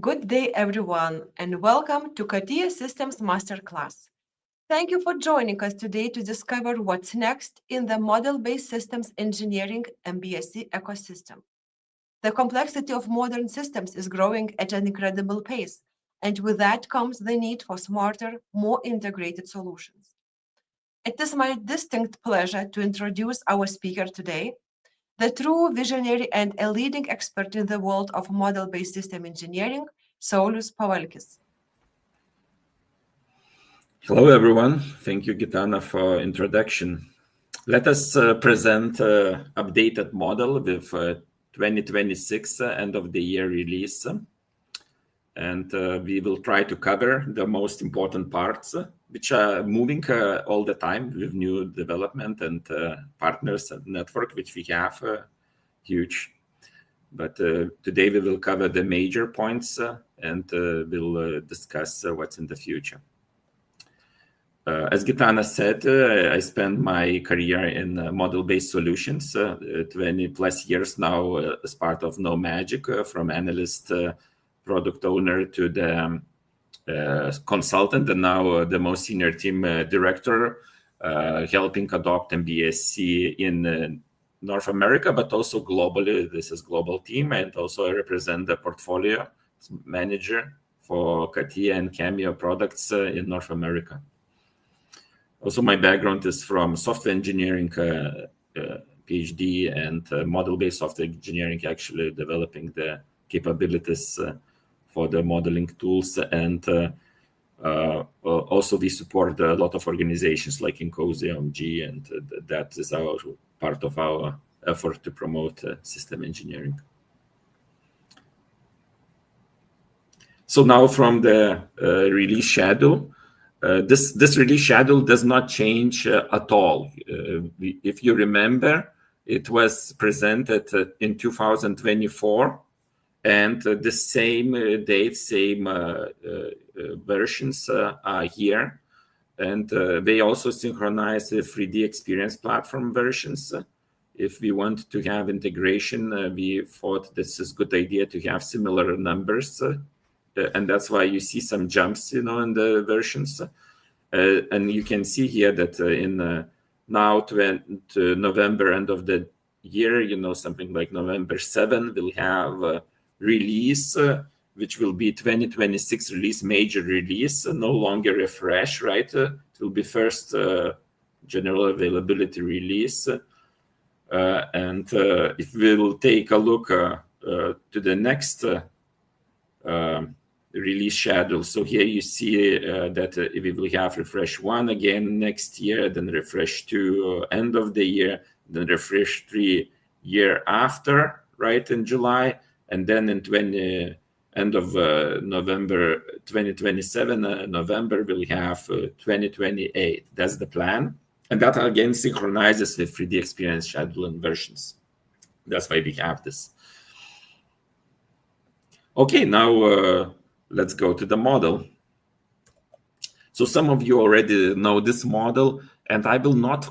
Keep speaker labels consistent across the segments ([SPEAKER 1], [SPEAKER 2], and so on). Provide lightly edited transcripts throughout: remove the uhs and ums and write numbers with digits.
[SPEAKER 1] Good day, everyone, and welcome to CATIA Systems Masterclass. Thank you for joining us today to discover what's next in the model-based systems engineering MBSE ecosystem. The complexity of modern systems is growing at an incredible pace, and with that comes the need for smarter, more integrated solutions. It is my distinct pleasure to introduce our speaker today, the true visionary and a leading expert in the world of model-based system engineering, Saulius Pavalkis.
[SPEAKER 2] Hello, everyone. Thank you, Gitana, for introduction. Let us present updated model with 2026 end of the year release. And we will try to cover the most important parts, which are moving all the time with new development and partners and network, which we have huge. But today we will cover the major points and we'll discuss what's in the future. As Gitana said, I spent my career in model-based solutions, 20 plus years now as part of No Magic, from analyst, product owner to the consultant, and now the most senior team director, helping adopt MBSE in North America, but also globally. This is global team, and also I represent the portfolio manager for CATIA and Cameo products in North America. Also, my background is from software engineering, PhD, and model-based software engineering, actually developing the capabilities for the modeling tools. And also we support a lot of organizations like Incosia, OMG, and that is our part of our effort to promote system engineering. So now from the release schedule, this release schedule does not change at all. If you remember, it was presented in 2024, and the same date, same versions are here. And they also synchronize the 3D experience platform versions. If we want to have integration, we thought this is a good idea to have similar numbers. And that's why you see some jumps, in the versions. And you can see here that in now to November, end of the year, something like November 7, we'll have release, which will be 2026 release, major release, no longer refresh, right? It will be first general availability release. And if we will take a look to the next release schedule. So here you see that we will have refresh 1 again next year, then refresh 2 end of the year, then refresh 3 year after, right, in July, and then in end of November 2027, November, we'll have 2028. That's the plan. And that again synchronizes with 3D experience schedule and versions. That's why we have this. Okay, now let's go to the model. So some of you already know this model, and I will not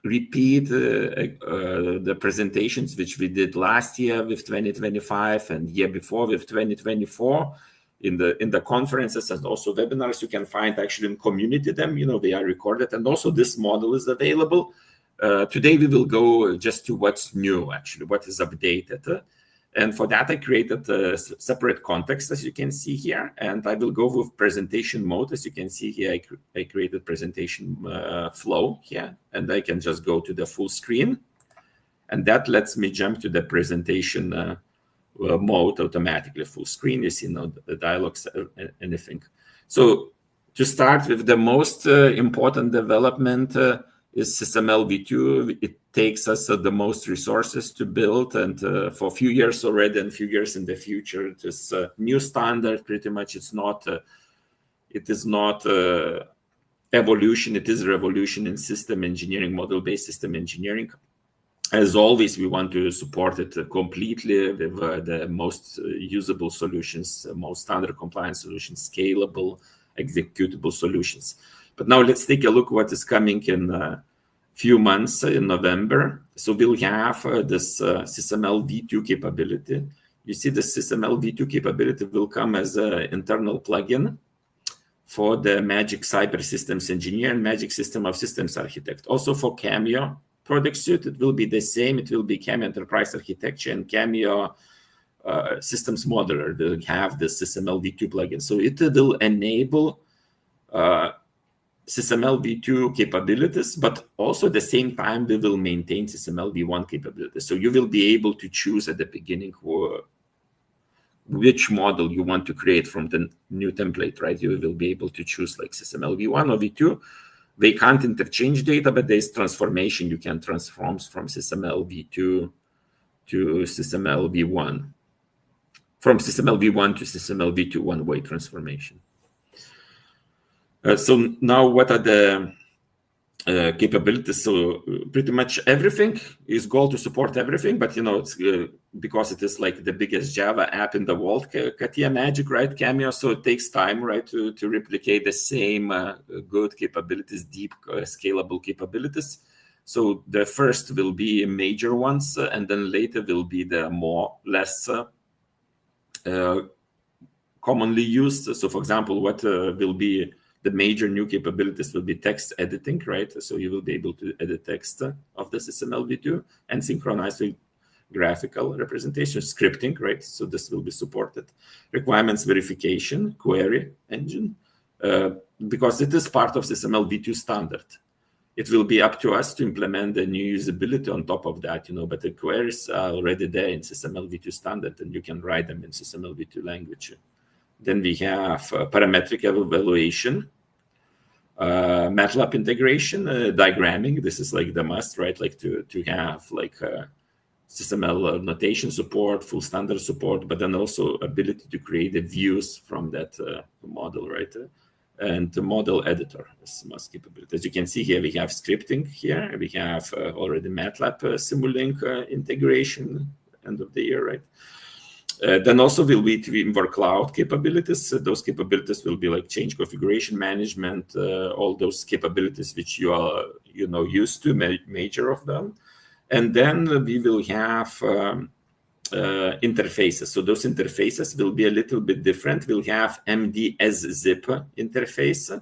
[SPEAKER 2] repeat the presentations which we did last year with 2025 and year before with 2024 in the conferences and also webinars. You can find actually in community them, they are recorded, and also this model is available. Today we will go just to what's new, actually, what is updated. And for that, I created a separate context, as you can see here. And I will go with presentation mode. As you can see here, I created presentation flow here. And I can just go to the full screen. And that lets me jump to the presentation mode automatically, full screen. You see the dialogues, anything. So to start with, the most important development is SysML v2. It takes us the most resources to build, and for a few years already and a few years in the future, this new standard, pretty much it is not evolution, it is revolution in system engineering, model-based system engineering. As always, we want to support it completely with the most usable solutions, most standard compliant solutions, scalable, executable solutions. But now let's take a look what is coming in a few months in November. So we'll have this SysML v2 capability. you see the SysML v2 capability will come as an internal plugin for the Magic Cyber Systems Engineer and Magic System of Systems Architect. Also for Cameo product suite, it will be the same. It will be Cameo Enterprise Architecture and Cameo Systems Modeler will have the SysML v2 plugin. So it will enable SysML v2 capabilities, but also at the same time, we will maintain SysML v1 capabilities. So you will be able to choose at the beginning which model you want to create from the new template, right? You will be able to choose like SysML v1 or v2. They can't interchange data, but there's transformation. You can transform from SysML v2 to SysML v1. From SysML v1 to SysML v2, one-way transformation. So now what are the capabilities? So pretty much everything is goal to support everything, but it's because it is like the biggest Java app in the world, CATIA Magic, right? Cameo, so it takes time, right, to replicate the same good capabilities, deep scalable capabilities. So the first will be major ones, and then later will be the less commonly used. So for example, what will be the major new capabilities will be text editing, right? So you will be able to edit text of the SysML v2 and synchronize with graphical representation, scripting, right? So this will be supported. Requirements verification, query engine, because it is part of SysML v2 standard. It will be up to us to implement the new usability on top of that, but the queries are already there in SysML v2 standard, and you can write them in SysML v2 language. Then we have parametric evaluation, MATLAB integration, diagramming. This is like the must, right? Like to have like SysML notation support, full standard support, but then also ability to create the views from that model, right? And the model editor is must capability. As you can see here, we have scripting here. We have already MATLAB Simulink integration end of the year, right? Then also will be Teamwork Cloud capabilities. Those capabilities will be like change configuration management, all those capabilities which you are used to, major of them. And then we will have interfaces. So those interfaces will be a little bit different. We'll have MBSE interface,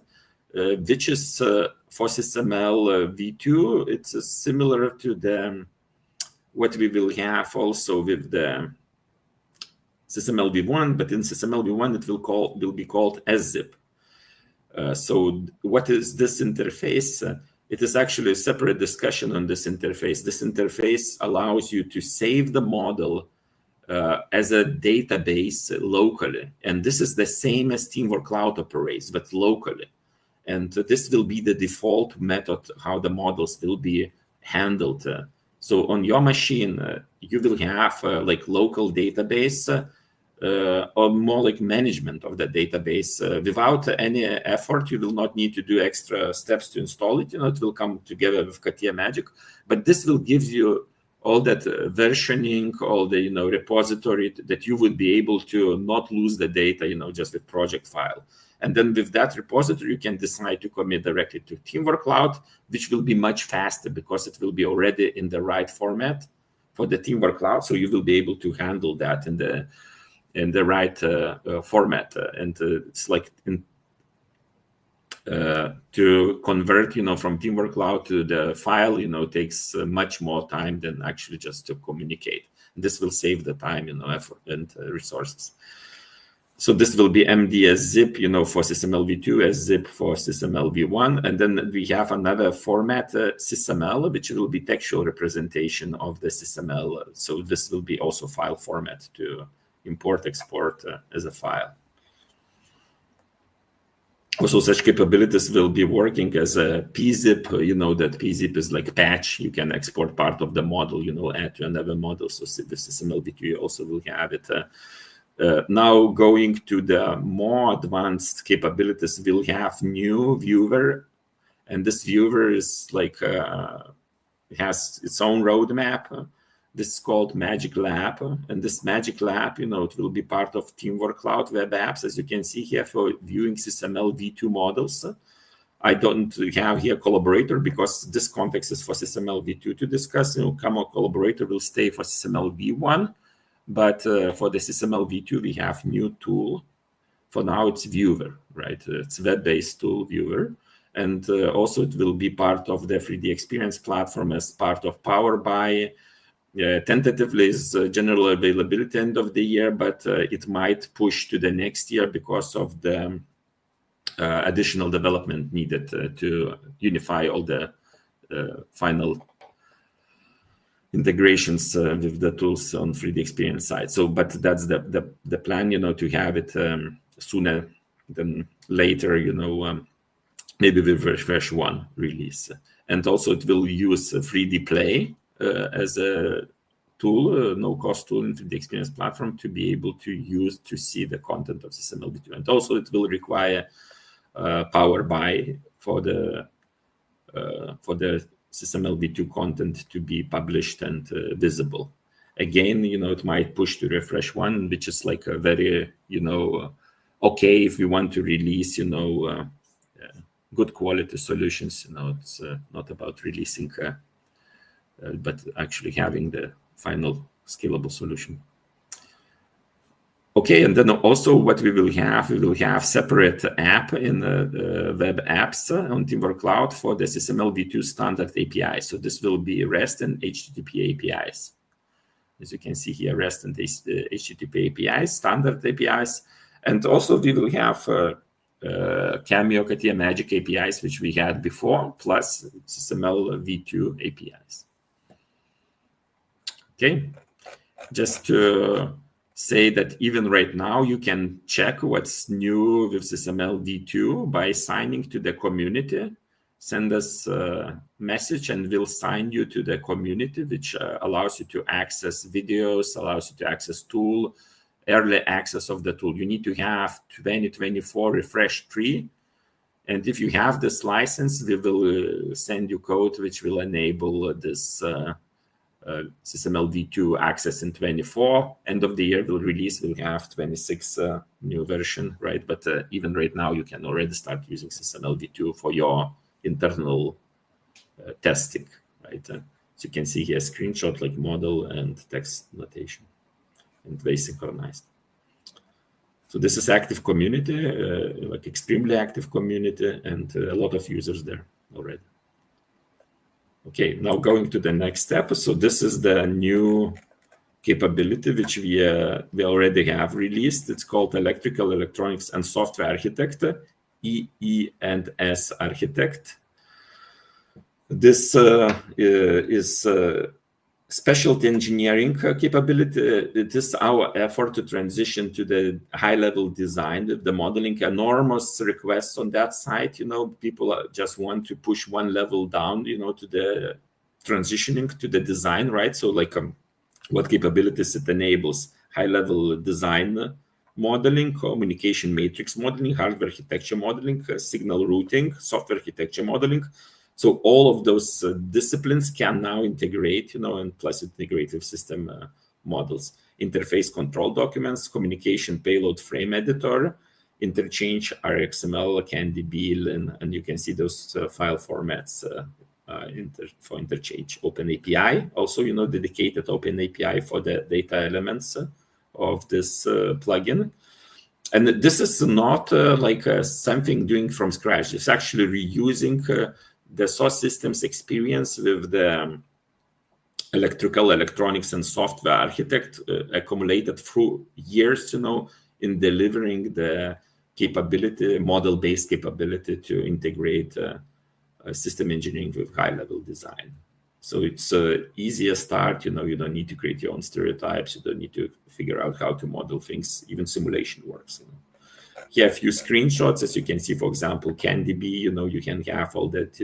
[SPEAKER 2] which is for SysML v2. It's similar to what we will have also with the SysML v1, but in SysML v1 it will be called szip. So what is this interface? It is actually a separate discussion on this interface. This interface allows you to save the model as a database locally, and this is the same as Teamwork Cloud operates, but locally. And this will be the default method how the models will be handled. So on your machine, you will have like local database or more like management of the database. Without any effort, you will not need to do extra steps to install it. It will come together with CATIA Magic. But this will give you all that versioning, all the repository that you will be able to not lose the data, just with project file. And then with that repository, you can decide to commit directly to Teamwork Cloud, which will be much faster because it will be already in the right format for the Teamwork Cloud. So you will be able to handle that in the right format. And it's like to convert, from Teamwork Cloud to the file, takes much more time than actually just to communicate. This will save the time, effort and resources. So this will be MD-SZIP, for SysML v2, SZIP for SysML v1. And then we have another format, SysML, which will be textual representation of the SysML. So this will be also file format to import, export as a file. Also, such capabilities will be working as a pzip. That pzip is like patch. You can export part of the model, add to another model. So the SysML v2 also will have it. Now going to the more advanced capabilities, we'll have new viewer, and this viewer is like it has its own roadmap. This is called Magic Lab, and this Magic Lab, it will be part of Teamwork Cloud Web Apps, as you can see here for viewing SysML v2 models. I don't have here collaborator because this context is for SysML v2 to discuss. Common collaborator will stay for SysML v1. But for the SysML v2, we have new tool. For now, it's Viewer, right? It's web-based tool Viewer. And also it will be part of the 3D Experience platform as part of Power BI. Tentatively is general availability end of the year, but it might push to the next year because of the additional development needed to unify all the final integrations with the tools on 3D Experience side. So, but that's the plan, to have it sooner than later, maybe with version 1 release. And also it will use 3D Play as a tool, no-cost tool in the Experience platform to be able to use to see the content of SysML v2. And also it will require Power BI for the SysML v2 content to be published and visible. Again, it might push to refresh 1, which is like a very, okay if we want to release, good quality solutions. It's not about releasing, but actually having the final scalable solution. Okay, and then also what we will have separate app in the web apps on Teamwork Cloud for the SysML v2 standard API. So this will be REST and HTTP APIs. As you can see here, REST and HTTP APIs, standard APIs. And also we will have Cameo, CATIA Magic APIs, which we had before, plus SysML v2 APIs. Okay, just to say that even right now you can check what's new with SysML v2 by signing to the community. Send us a message and we'll sign you to the community, which allows you to access videos, allows you to access tool, early access of the tool. You need to have 2024 refresh 3. And if you have this license, we will send you code which will enable this SysML v2 access in 24. End of the year we'll have 26 new version, right? But even right now you can already start using SysML v2 for your internal testing, right? So you can see here screenshot like model and text notation and very synchronized. So this is active community, like extremely active community, and a lot of users there already. Okay, now going to the next step. So this is the new capability which we already have released. It's called Electrical, Electronics, and Software Architect, EE&S Architect. This is specialty engineering capability. It is our effort to transition to the high-level design, the modeling. Enormous requests on that side. People just want to push one level down, to the transitioning to the design, right? So like what capabilities it enables: high-level design modeling, communication matrix modeling, hardware architecture modeling, signal routing, software architecture modeling. So all of those disciplines can now integrate, and plus integrative system models, interface control documents, communication payload frame editor, interchange, RxML, CandyBeal, and you can see those file formats for interchange. Open API, also, dedicated Open API for the data elements of this plugin. And this is not like something doing from scratch. It's actually reusing the SOS systems experience with the electrical, electronics, and software architect accumulated through years, in delivering the capability, model-based capability to integrate system engineering with high-level design. So it's an easier start. You don't need to create your own stereotypes. You don't need to figure out how to model things. Even simulation works. Here a few screenshots, as you can see, for example, CandyBee, you can have all that,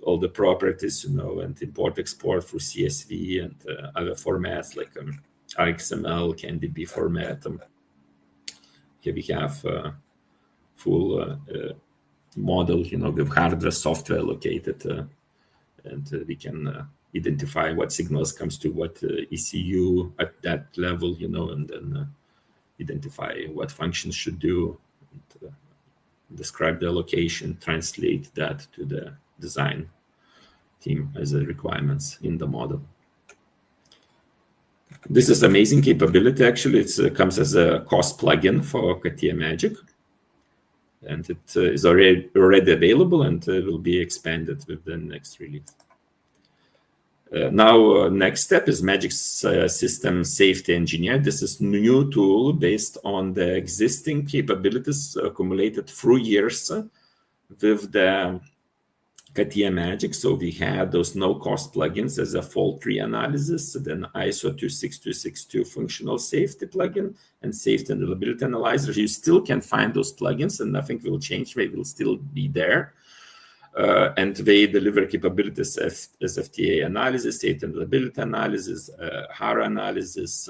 [SPEAKER 2] all the properties, and import, export through CSV and other formats like RxML, CandyBee format. Here we have full model, with hardware, software located, and we can identify what signals comes to what ECU at that level, and then identify what functions should do, and describe the location, translate that to the design team as a requirements in the model. This is amazing capability. Actually, it comes as a cost plugin for CATIA Magic, and it is already available and will be expanded with the next release. Now, next step is Magic System Safety Engineer. This is a new tool based on the existing capabilities accumulated through years with the CATIA Magic. So we had those no-cost plugins as a fault-free analysis, then ISO 26262 functional safety plugin, and safety and reliability analyzer. You still can find those plugins, and nothing will change. They will still be there. And they deliver capabilities as FTA analysis, safety and reliability analysis, HARA analysis,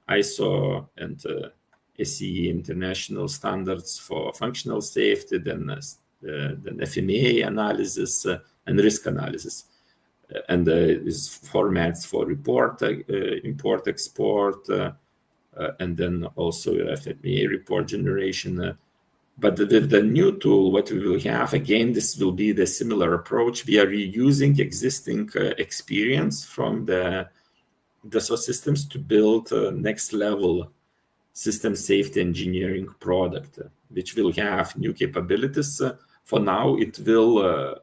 [SPEAKER 2] ISO and SCE international standards for functional safety, then FMEA analysis and risk analysis. And is formats for report, import, export, and then also FMEA report generation. But the new tool, what we will have, again, this will be the similar approach. We are reusing existing experience from the Dassault systems to build a next level system safety engineering product, which will have new capabilities. For now, it will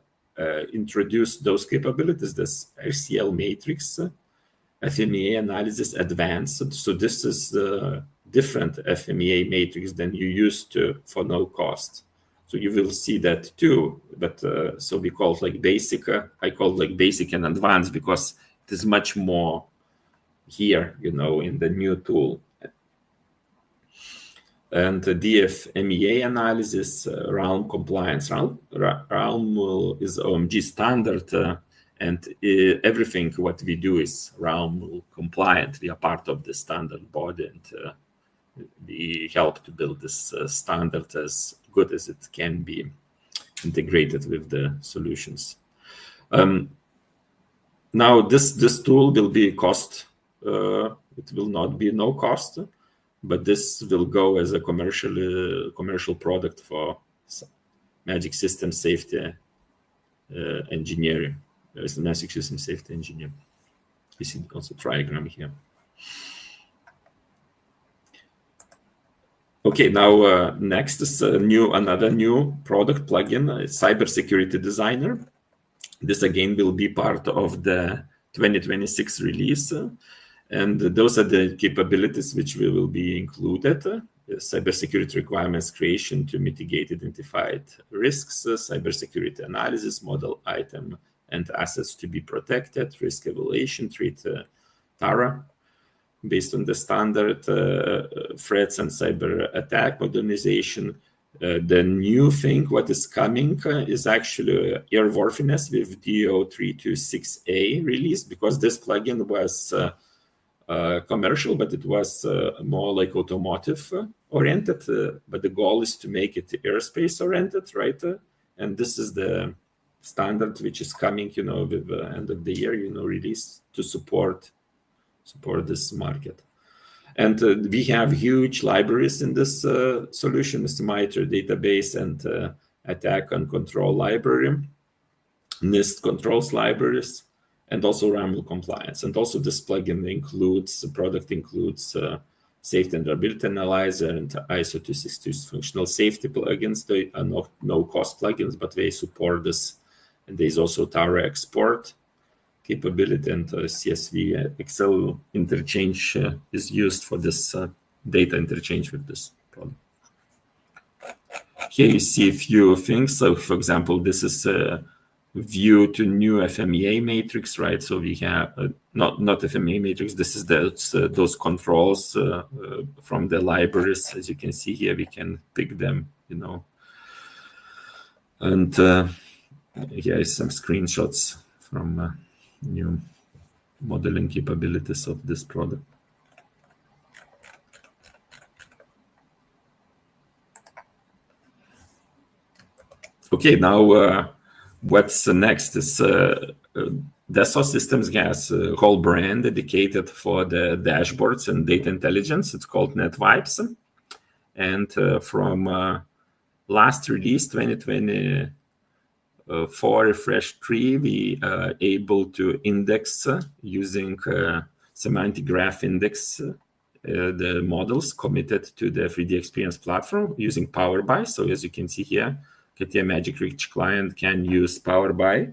[SPEAKER 2] introduce those capabilities, this RCL matrix, FMEA analysis advanced. So this is the different FMEA matrix than you used to for no cost. So you will see that too. But so we call it like basic. I call it like basic and advanced because it is much more here, in the new tool. And the DFMEA analysis, realm compliance. Realm is OMG standard, and everything what we do is realm compliant. We are part of the standard body, and we help to build this standard as good as it can be integrated with the solutions. Now, this tool will be cost. It will not be no cost, but this will go as a commercial product for Magic System Safety Engineering. There is the Magic System Safety Engineer. You see also triagram here. Okay, now next is another new product plugin, Cybersecurity Designer. This again will be part of the 2026 release. And those are the capabilities which will be included. Cybersecurity requirements creation to mitigate identified risks, cybersecurity analysis, model item and assets to be protected, risk evaluation, treat TARA based on the standard threats and cyber attack modernization. The new thing, what is coming, is actually airworthiness with DO326A release, because this plugin was commercial, but it was more like automotive oriented. But the goal is to make it airspace oriented, right? And this is the standard which is coming, with the end of the year, release to support this market. And we have huge libraries in this solution, MITRE database and attack and control library, NIST controls libraries, and also RAML compliance. And also this plugin includes safety and reliability analyzer and ISO 262 functional safety plugins. They are not no-cost plugins, but they support this. And there's also TARA export capability, and CSV Excel interchange is used for this data interchange with this product. Here you see a few things. So, for example, this is a view to new FMEA matrix, right? So we have not FMEA matrix. This is those controls from the libraries. As you can see here, we can pick them, And here is some screenshots from new modeling capabilities of this product. Okay, now what's next is Dassault Systems has a whole brand dedicated for the dashboards and data intelligence. It's called NetVibes. And from last release, 2024 refresh 3, we are able to index using semantic graph index the models committed to the 3D Experience platform using Power BI. So as you can see here, CATIA Magic Reach client can use Power BI.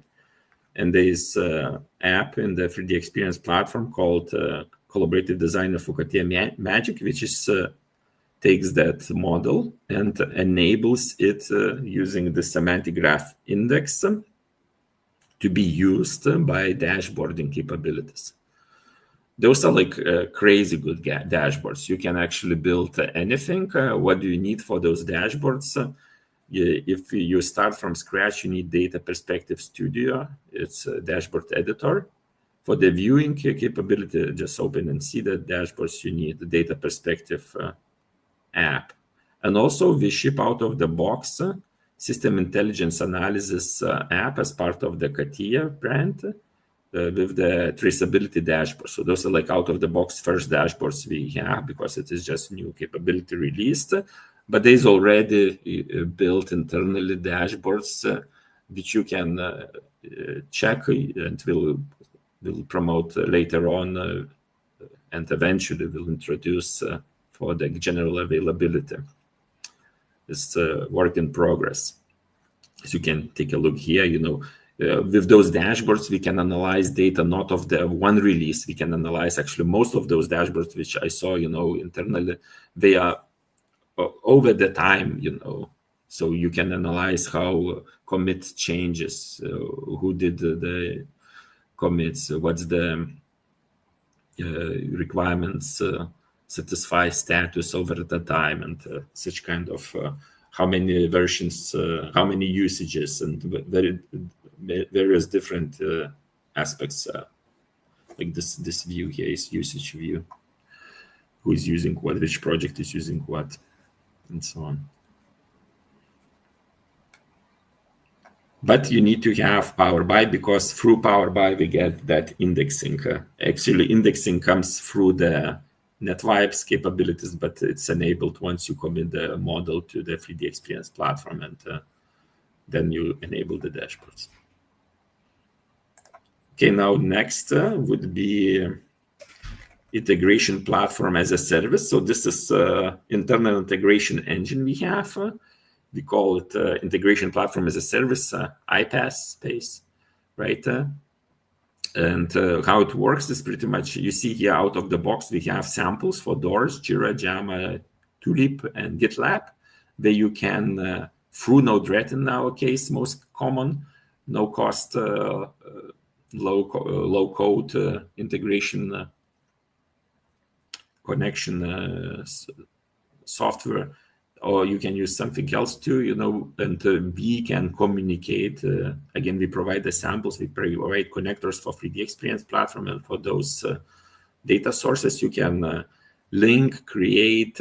[SPEAKER 2] And there is an app in the 3D Experience platform called Collaborative Designer for CATIA Magic, which is takes that model and enables it using the semantic graph index to be used by dashboarding capabilities. Those are like crazy good dashboards. You can actually build anything. What do you need for those dashboards? If you start from scratch, you need Data Perspective Studio. It's a dashboard editor. For the viewing capability, just open and see the dashboards. You need the Data Perspective app. And also we ship out of the box System Intelligence Analysis app as part of the CATIA brand with the traceability dashboard. So those are like out of the box first dashboards we have because it is just new capability released. But there's already built internally dashboards which you can check and we'll promote later on and eventually we'll introduce for the general availability. It's work in progress. As you can take a look here, with those dashboards, we can analyze data not of the one release. We can analyze actually most of those dashboards, which I saw, internally, they are over the time, so you can analyze how commit changes, who did the commits, what's the requirements satisfy status over the time, and such kind of how many versions, how many usages, and various different aspects. Like this view here is usage view. Who is using what? Which project is using what, and so on. But you need to have Power BI because through Power BI we get that indexing. Actually, indexing comes through the NetVibes capabilities, but it's enabled once you commit the model to the 3D Experience platform, and then you enable the dashboards. Okay, now next would be integration platform as a service. So this is internal integration engine we have. We call it integration platform as a service, iPaaS space, right? And how it works is pretty much, you see here out of the box, we have samples for Doors, Jira, JAMA, Tulip, and GitLab, where you can, through Node-RED in our case, most common, no cost, low code integration connection software, or you can use something else too, and we can communicate. Again, we provide the samples, we provide connectors for 3D Experience platform, and for those data sources, you can link, create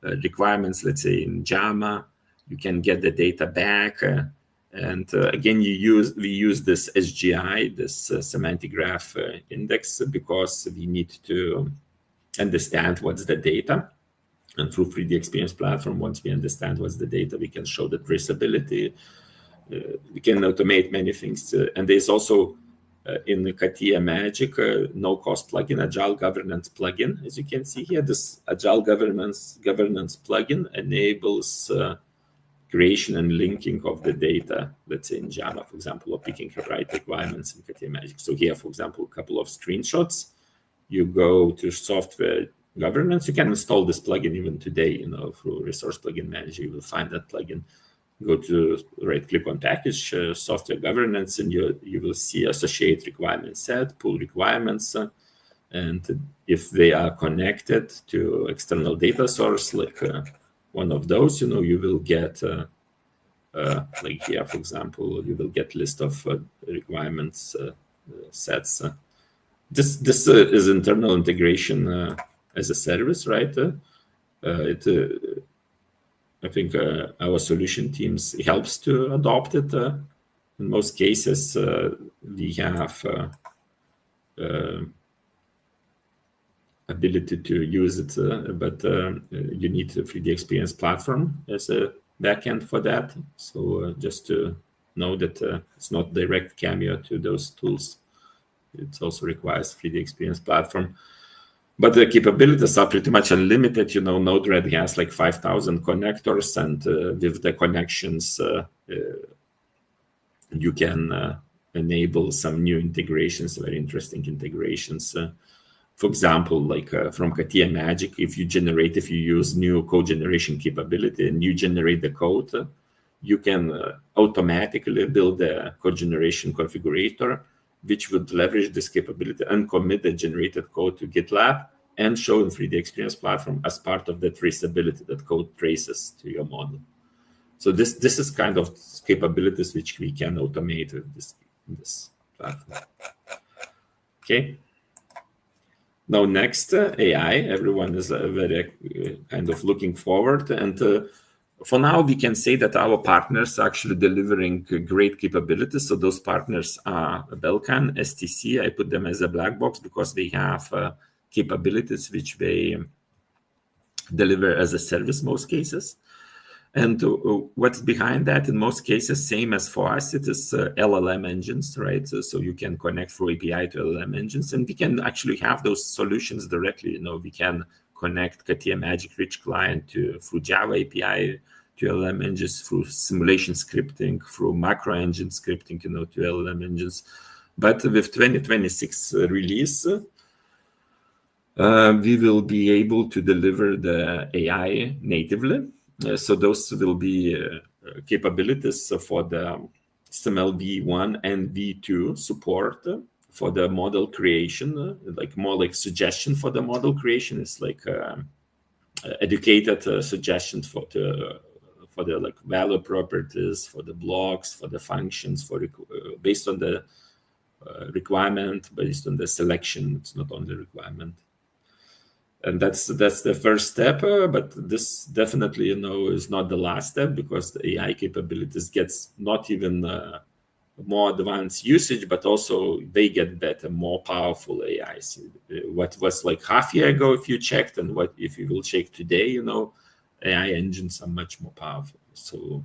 [SPEAKER 2] requirements, let's say in JAMA, you can get the data back. And again, we use this SGI, this semantic graph index, because we need to understand what's the data. And through 3D Experience platform, once we understand what's the data, we can show the traceability. We can automate many things. And there's also in the CATIA Magic no-cost plugin, Agile Governance plugin. As you can see here, this Agile Governance plugin enables creation and linking of the data, let's say in JAMA, for example, or picking the right requirements in CATIA Magic. So here, for example, a couple of screenshots. You go to software governance. You can install this plugin even today, through Resource Plugin Manager. You will find that plugin. Go to right-click on package, software governance, and you will see associate requirement set, pull requirements, and if they are connected to external data source, like one of those, you will get, like here, for example, you will get list of requirements sets. This is internal integration as a service, right? I think our solution teams helps to adopt it. In most cases, we have ability to use it, but you need a 3D Experience platform as a backend for that. So just to know that it's not direct Cameo to those tools. it also requires 3D Experience Platform. But the capabilities are pretty much unlimited. Node-RED has like 5,000 connectors, and with the connections, you can enable some new integrations, very interesting integrations. For example, like from CATIA Magic, if you use new code generation capability and you generate the code, you can automatically build a code generation configurator, which would leverage this capability and commit the generated code to GitLab and show in 3D Experience Platform as part of the traceability that code traces to your model. So this is kind of capabilities which we can automate with this platform. Okay. Now next, AI. Everyone is very kind of looking forward, and for now we can say that our partners are actually delivering great capabilities. So those partners are Belcan, STC. I put them as a black box because they have capabilities which they deliver as a service most cases. And what's behind that? In most cases, same as for us, it is LLM engines, right? So you can connect through API to LLM engines, and we can actually have those solutions directly. We can connect CATIA Magic Rich Client through Java API to LLM engines, through simulation scripting, through macro engine scripting, to LLM engines. But with 2026 release, we will be able to deliver the AI natively. So those will be capabilities for the SysML V1 and V2 support for the model creation, more like suggestion for the model creation. It's like educated suggestions for the like value properties, for the blocks, for the functions, based on the requirement, based on the selection. It's not only requirement. And that's the first step, but this definitely, is not the last step, because the AI capabilities gets not even more advanced usage, but also they get better, more powerful AIs. What was like half a year ago, if you checked, and what if you will check today, AI engines are much more powerful. So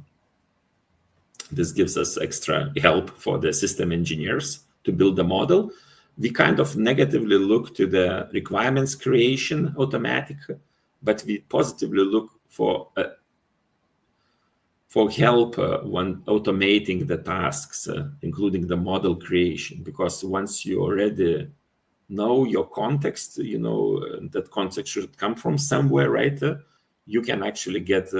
[SPEAKER 2] this gives us extra help for the system engineers to build the model. We kind of negatively look to the requirements creation automatic, but we positively look for help when automating the tasks, including the model creation. Because once you already know your context, that context should come from somewhere, right? You can actually get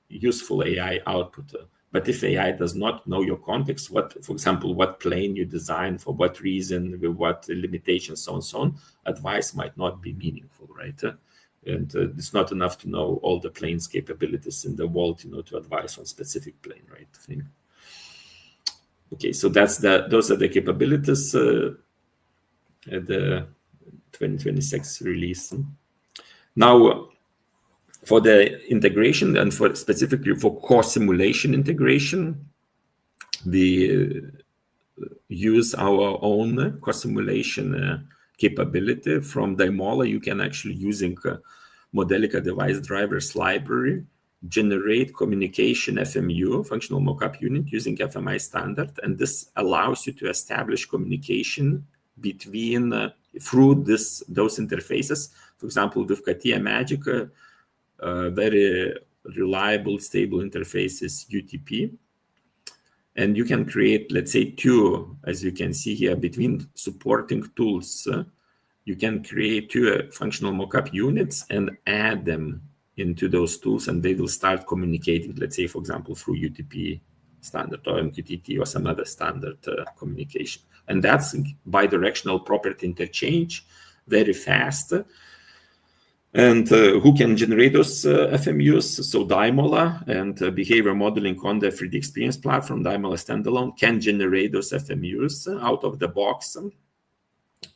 [SPEAKER 2] useful AI output. But if AI does not know your context, for example, what plane you design, for what reason, with what limitations, so on, advice might not be meaningful, right? And it's not enough to know all the plane's capabilities in the world, to advise on specific plane, right? Okay, so those are the capabilities at the 2026 release. Now, for the integration and specifically for core simulation integration, we use our own core simulation capability from Daimola. You can actually, using Modelica device drivers library, generate communication FMU, functional mockup unit, using FMI standard. And this allows you to establish communication between through those interfaces. For example, with CATIA Magic, very reliable, stable interface is UTP. And you can create, let's say, two, as you can see here, between supporting tools. You can create two functional mockup units and add them into those tools, and they will start communicating, let's say, for example, through UTP standard or MQTT or some other standard communication. And that's bidirectional property interchange, very fast. And who can generate those FMUs? So Daimola and behavior modeling on the 3D Experience Platform, Daimola standalone, can generate those FMUs out of the box.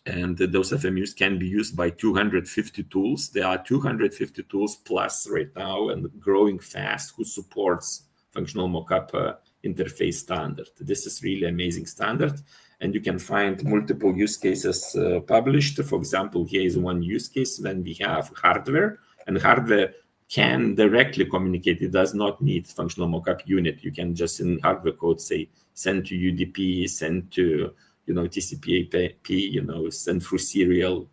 [SPEAKER 2] And those FMUs can be used by 250 tools. There are 250 tools plus right now, and growing fast, who supports functional mockup interface standard. This is really amazing standard. And you can find multiple use cases published. For example, here is one use case when we have hardware, and hardware can directly communicate. It does not need functional mockup unit. You can just in hardware code say send to UDP, send to TCP/IP, send through serial,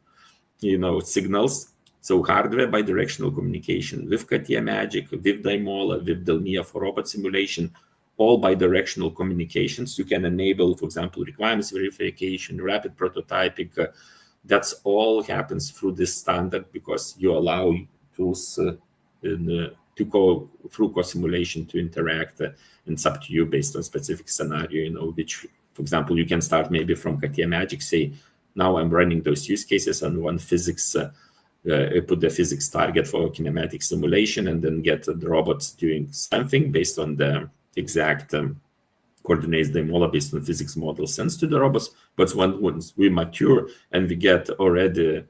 [SPEAKER 2] signals. So hardware bidirectional communication with CATIA Magic, with Daimola, with Delmia for robot simulation, all bidirectional communications. You can enable, for example, requirements verification, rapid prototyping. That's all happens through this standard because you allow tools to go through co-simulation to interact. And it's up to you based on specific scenario, which, for example, you can start maybe from CATIA Magic, say, now I'm running those use cases on one physics, put the physics target for kinematic simulation, and then get the robots doing something based on the exact coordinates Daimola based on physics model sends to the robots. But once we mature and we get already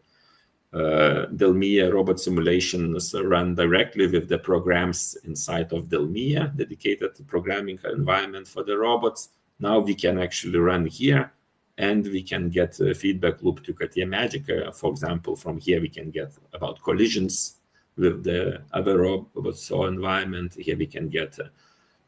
[SPEAKER 2] Delmia robot simulations run directly with the programs inside of Delmia, dedicated programming environment for the robots, now we can actually run here, and we can get a feedback loop to CATIA Magic. For example, from here we can get about collisions with the other robots or environment. Here we can get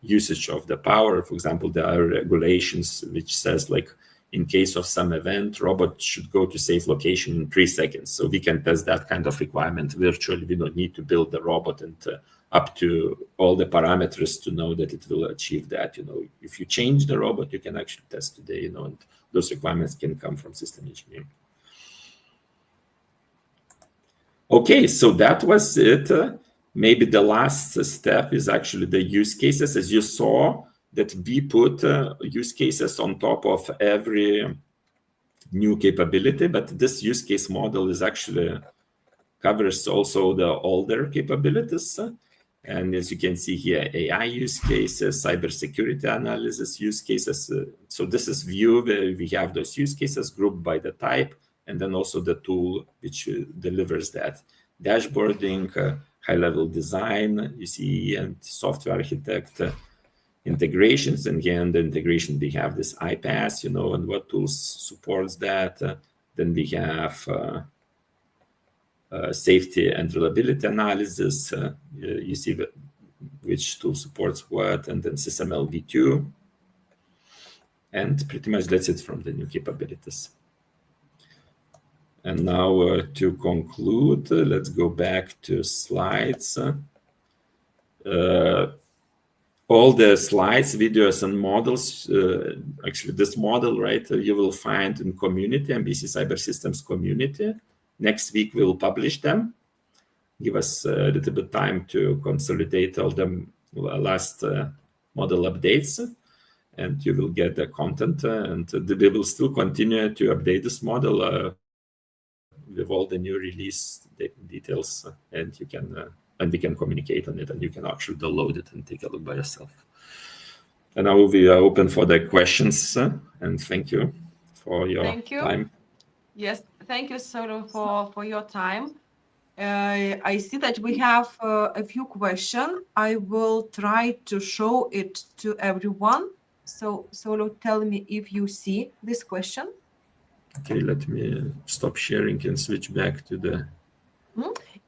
[SPEAKER 2] usage of the power. For example, there are regulations which says, like, in case of some event, robot should go to safe location in 3 seconds. So we can test that kind of requirement virtually. We don't need to build the robot and up to all the parameters to know that it will achieve that. If you change the robot, you can actually test today, and those requirements can come from system engineering. Okay, so that was it. Maybe the last step is actually the use cases. As you saw, that we put use cases on top of every new capability, but this use case model is actually covers also the older capabilities. And as you can see here, AI use cases, cybersecurity analysis use cases. So this is view where we have those use cases grouped by the type, and then also the tool which delivers that. Dashboarding, high-level design, you see, and software architect, integrations. And here in the integration, we have this iPaaS, and what tools supports that. Then we have safety and reliability analysis. You see which tool supports what, and then SysML v2. And pretty much that's it from the new capabilities. And now to conclude, let's go back to slides. All the slides, videos, and models, actually this model, right, you will find in community, MBSE Cybersystems community. Next week, we'll publish them. Give us a little bit time to consolidate all the last model updates, and you will get the content. And we will still continue to update this model with all the new release details, and you can and we can communicate on it, and you can actually download it and take a look by yourself. And now we are open for the questions, and thank you for your time.
[SPEAKER 1] Yes, thank you, Solo, for your time. I see that we have a few questions. I will try to show it to everyone. So, Solo, tell me if you see this question.
[SPEAKER 2] Okay, let me stop sharing and switch back to the...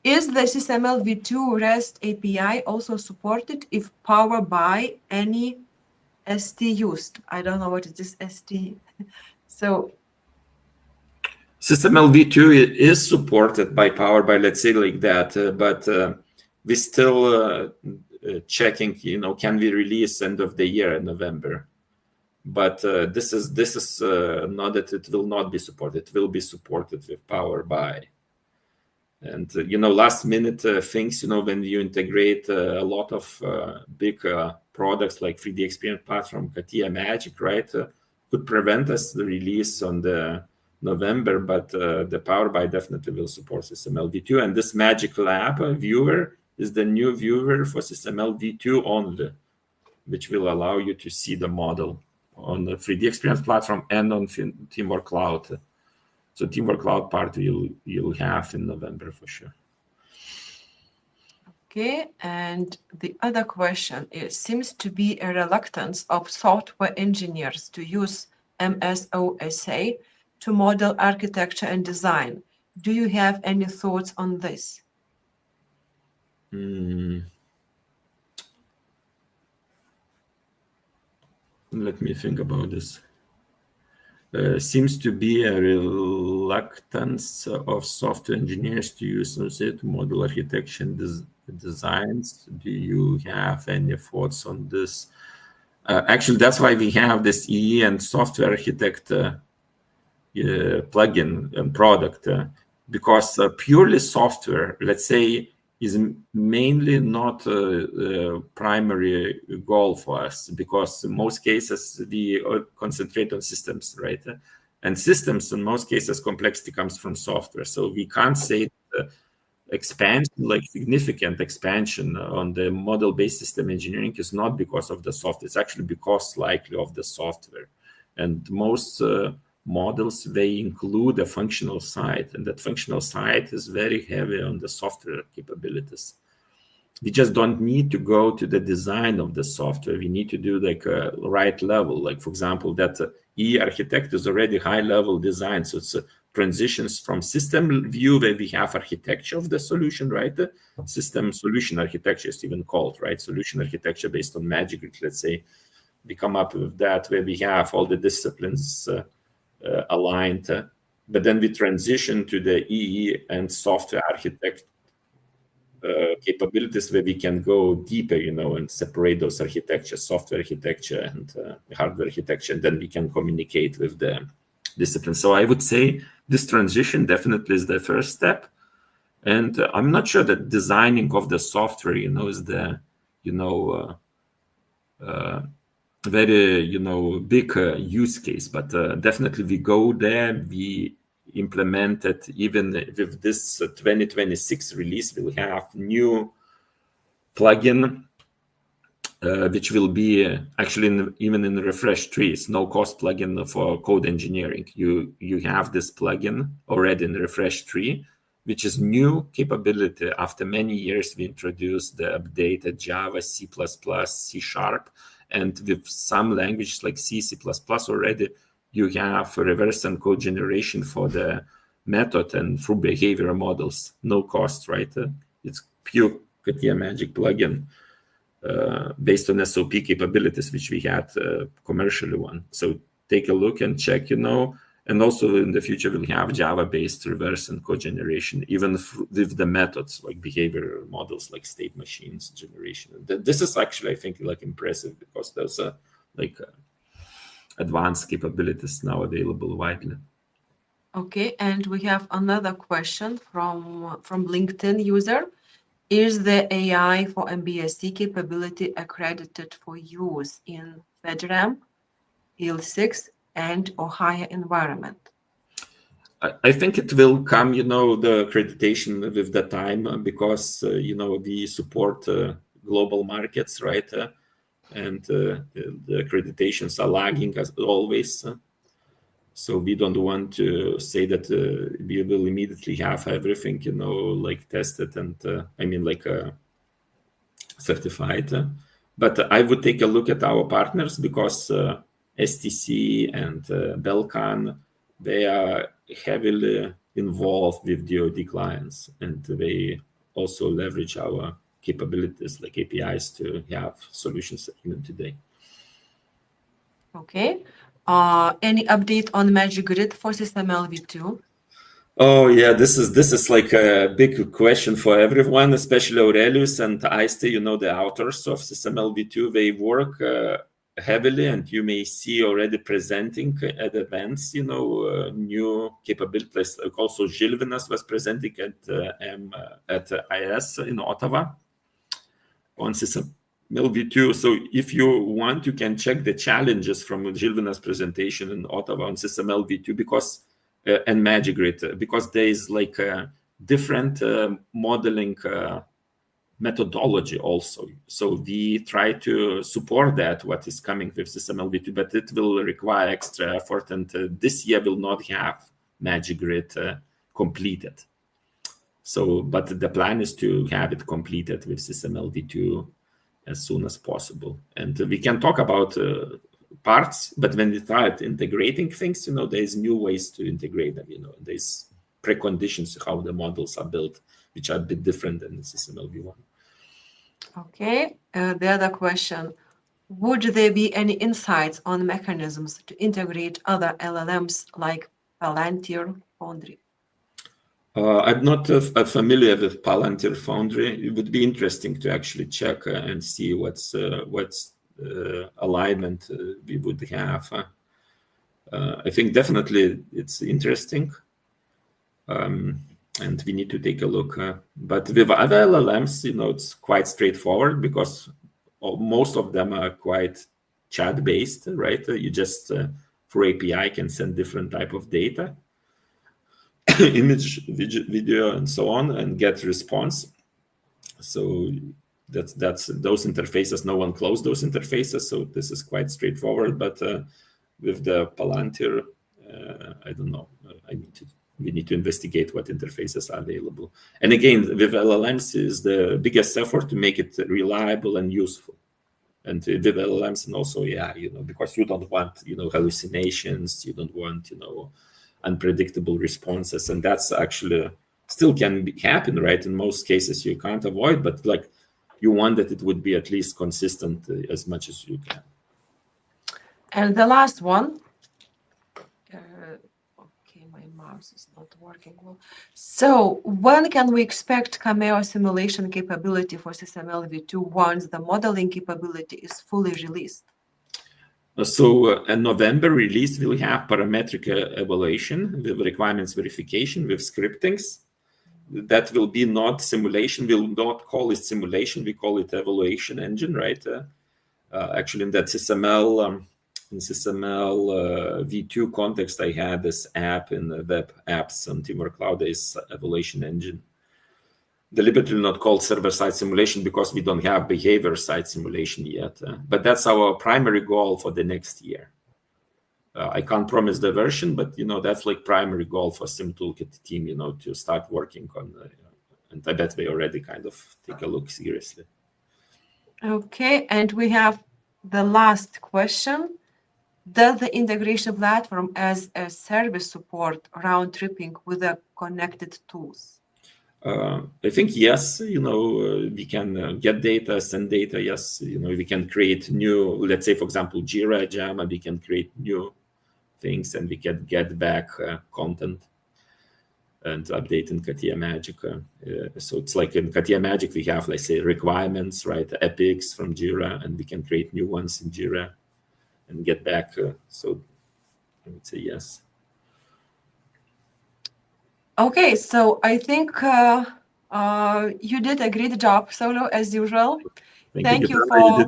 [SPEAKER 1] Is the SysML v2 REST API also supported if powered by any ST used? I don't know what is this ST. So
[SPEAKER 2] SysML v2 is supported by power by, let's say, like that, but we're still checking, can we release end of the year in November? But this is not that it will not be supported. It will be supported with power by. And last minute things, when you integrate a lot of big products like 3D Experience Platform, CATIA Magic, right, could prevent us the release on the November, but the Power BI definitely will support SysML v2. And this Magic Lab viewer is the new viewer for SysML v2 only, which will allow you to see the model on the 3D Experience Platform and on Teamwork Cloud. So Teamwork Cloud part you'll have in November for sure.
[SPEAKER 1] Okay, and the other question is, seems to be a reluctance of software engineers to use MSOSA to model architecture and design. Do you have any thoughts on this?
[SPEAKER 2] Let me think about this. Seems to be a reluctance of software engineers to use associated model architecture and designs. Do you have any thoughts on this? Actually, that's why we have this EE and software architect plugin and product, because purely software, let's say, is mainly not a primary goal for us, because in most cases we concentrate on systems, right? And systems, in most cases, complexity comes from software. So we can't say expansion, like significant expansion on the model-based system engineering is not because of the software. It's actually because likely of the software. And most models, they include a functional side, and that functional side is very heavy on the software capabilities. We just don't need to go to the design of the software. We need to do like a right level. Like, for example, that E architect is already high level design. So it's transitions from system view where we have architecture of the solution, right? System solution architecture is even called, right? Solution architecture based on Magic, let's say. We come up with that where we have all the disciplines aligned. But then we transition to the EE and software architect capabilities where we can go deeper, and separate those architectures, software architecture and hardware architecture, and then we can communicate with the discipline. So I would say this transition definitely is the first step. And I'm not sure that designing of the software, is the, very, big use case. But definitely we go there, we implement it. Even with this 2026 release, we'll have new plugin, which will be actually even in refresh trees, no cost plugin for code engineering. You have this plugin already in refresh tree, which is new capability. After many years, we introduced the updated Java, C++, C#, and with some languages like C, C++ already, you have reverse encode generation for the method and through behavioral models, no cost, right? It's pure CATIA Magic plugin based on SOP capabilities, which we had commercially one. So take a look and check, and also in the future, we'll have Java-based reverse encode generation, even with the methods like behavioral models, like state machines generation. This is actually, I think, like impressive because those are like advanced capabilities now available widely.
[SPEAKER 1] Okay, and we have another question from LinkedIn user. Is the AI for MBSE capability accredited for use in FedRAMP, IL6, and or higher environment?
[SPEAKER 2] I think it will come, the accreditation with the time because, we support global markets, right? And the accreditations are lagging as always. So we don't want to say that we will immediately have everything, like tested and certified. But I would take a look at our partners because STC and Belcan, they are heavily involved with DoD clients, and they also leverage our capabilities like APIs to have solutions even today.
[SPEAKER 1] Okay. Any update on Magic Grid for SysML v2?
[SPEAKER 2] Oh yeah, this is like a big question for everyone, especially Aurelius and Aiste, the authors of SysML v2. They work heavily, and you may see already presenting at events, new capabilities. Like also Žilvinas was presenting at IS in Ottawa on SysML v2. So if you want, you can check the challenges from Žilvinas presentation in Ottawa on SysML v2 because and Magic Grid, because there is like a different modeling methodology also. So we try to support that, what is coming with SysML v2, but it will require extra effort, and this year will not have Magic Grid completed. So, but the plan is to have it completed with SysML v2 as soon as possible. And we can talk about parts, but when we start integrating things, there's new ways to integrate them. There's preconditions how the models are built, which are a bit different than the SysML v1.
[SPEAKER 1] Okay. The other question: Would there be any insights on mechanisms to integrate other LLMs like Palantir Foundry?
[SPEAKER 2] I'm not familiar with Palantir Foundry. It would be interesting to actually check and see what's alignment we would have. I think definitely it's interesting, and we need to take a look. But with other LLMs, it's quite straightforward because most of them are quite chat-based, right? You just through API can send different type of data. Image, video, and so on, and get response. So that's those interfaces. No one closed those interfaces, so this is quite straightforward. But with the Palantir, I don't know. We need to investigate what interfaces are available. And again, with LLMs is the biggest effort to make it reliable and useful. And with LLMs, and also, because you don't want, hallucinations. You don't want, unpredictable responses, and that's actually still can happen, right? In most cases you can't avoid, but like you want that it would be at least consistent as much as you can.
[SPEAKER 1] And the last one, okay, my mouse is not working well. So when can we expect Cameo simulation capability for SysML v2 once the modeling capability is fully released?
[SPEAKER 2] So a November release will have parametric evaluation with requirements verification with scriptings. That will be not simulation. We'll not call it simulation. We call it evaluation engine, right? Actually, in that SysML, v2 context, I had this app in the web apps on Timor Cloud is evaluation engine. Deliberately not called server-side simulation because we don't have behavior-side simulation yet. But that's our primary goal for the next year. I can't promise the version, but that's like primary goal for SimToolkit team, to start working on. And I bet they already kind of take a look seriously.
[SPEAKER 1] Okay, and we have the last question. Does the integration platform as a service support round-tripping with the connected tools?
[SPEAKER 2] I think yes, we can get data, send data. Yes, we can create new, let's say, for example, Jira, Jama, we can create new things and we can get back content and update in CATIA Magic. So it's like in CATIA Magic, we have, let's say, requirements, right? Epics from Jira, and we can create new ones in Jira and get back. So I would say yes.
[SPEAKER 1] Okay, so I think you did a great job, Solo, as usual. Thank you for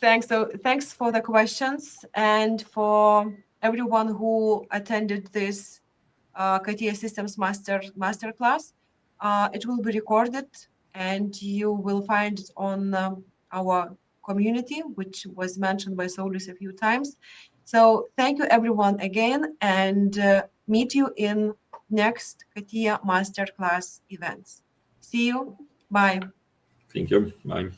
[SPEAKER 1] thanks for the questions and for everyone who attended this CATIA Systems Masterclass. It will be recorded and you will find it on our community, which was mentioned by Solus a few times. So thank you everyone again, and meet you in next CATIA Masterclass events. See you. Bye.
[SPEAKER 2] Thank you. Bye.